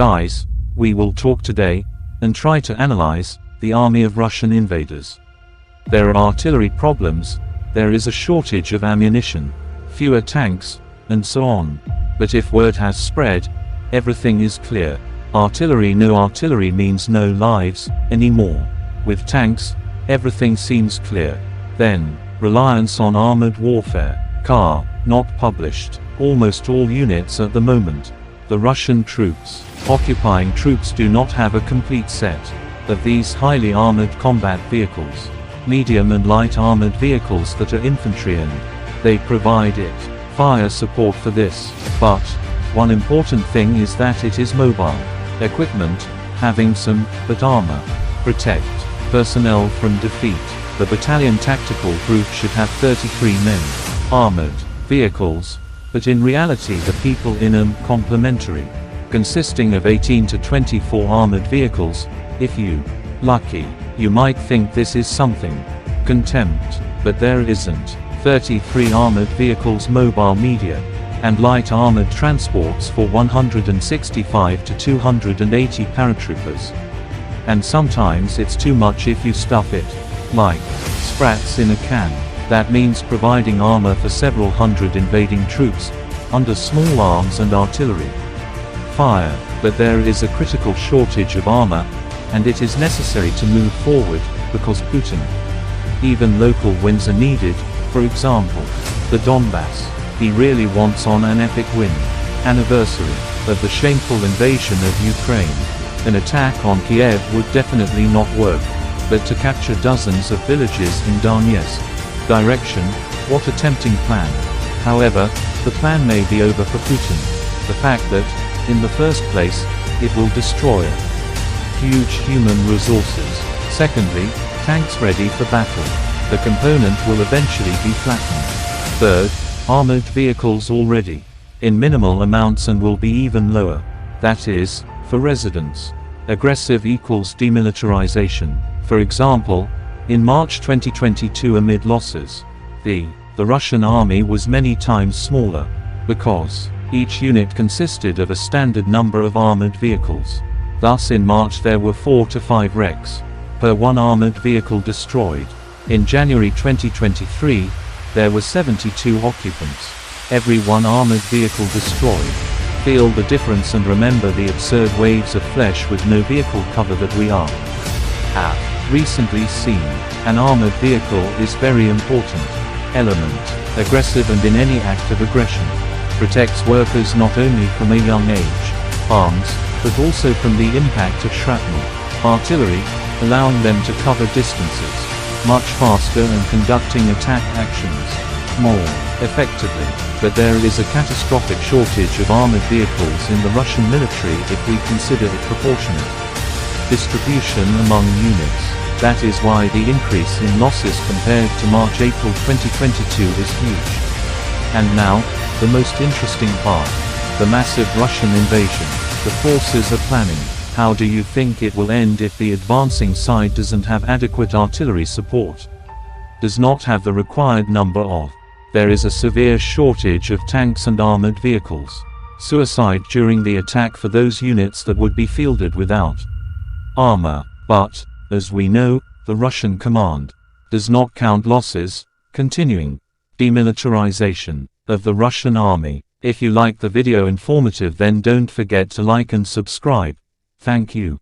Guys, we will talk today, and try to analyze, the army of Russian invaders. There are artillery problems, there is a shortage of ammunition, fewer tanks, and so on. But if word has spread, everything is clear. No artillery means no lives, anymore. With tanks, everything seems clear. Then, reliance on armored warfare. Not published. Almost all units at the moment. The Russian troops, occupying troops do not have a complete set of these highly armored combat vehicles. Medium and light armored vehicles that are infantry, and they provide fire support for this. But one important thing is that it is mobile. Equipment, having some, but armor. Protect personnel from defeat. The battalion tactical group should have 33 men. Armored vehicles, but in reality the people in them complementary. Consisting of 18 to 24 armored vehicles. If you lucky, you might think this is something contempt, but there isn't. 33 armored vehicles, mobile, media, and light armored transports for 165 to 280 paratroopers. And sometimes it's too much if you stuff it like sprats in a can. That means providing armor for several hundred invading troops, under small arms and artillery fire. But there is a critical shortage of armor, and it is necessary to move forward, because Putin. Even local wins are needed, for example, the Donbass. He really wants on an epic win. Anniversary of the shameful invasion of Ukraine. An attack on Kiev would definitely not work, but to capture dozens of villages in Donetsk direction, what a tempting plan. However, the plan may be over for Putin. The fact that, in the first place, it will destroy huge human resources. Secondly, tanks ready for battle. The component will eventually be flattened. Third, armored vehicles already in minimal amounts and will be even lower. That is, for residents. Aggressive equals demilitarization. For example, in March 2022, amid losses, the Russian army was many times smaller, because each unit consisted of a standard number of armored vehicles. Thus in March there were 4 to 5 wrecks per one armored vehicle destroyed. In January 2023, there were 72 occupants. Every one armored vehicle destroyed. Feel the difference and remember the absurd waves of flesh with no vehicle cover that we have recently seen. An armored vehicle is very important element. Aggressive and in any act of aggression. Protects workers not only from a young age, arms, but also from the impact of shrapnel. Artillery, allowing them to cover distances much faster and conducting attack actions more effectively. But there is a catastrophic shortage of armored vehicles in the Russian military if we consider it proportionate distribution among units. That is why the increase in losses compared to March-April 2022 is huge. And now, the most interesting part. The massive Russian invasion. The forces are planning. How do you think it will end if the advancing side doesn't have adequate artillery support? Does not have the required number of. There is a severe shortage of tanks and armored vehicles. Suicide during the attack for those units that would be fielded without armor. But, as we know, the Russian command does not count losses. Continuing demilitarization of the Russian army. If you like the video informative, then don't forget to like and subscribe. Thank you.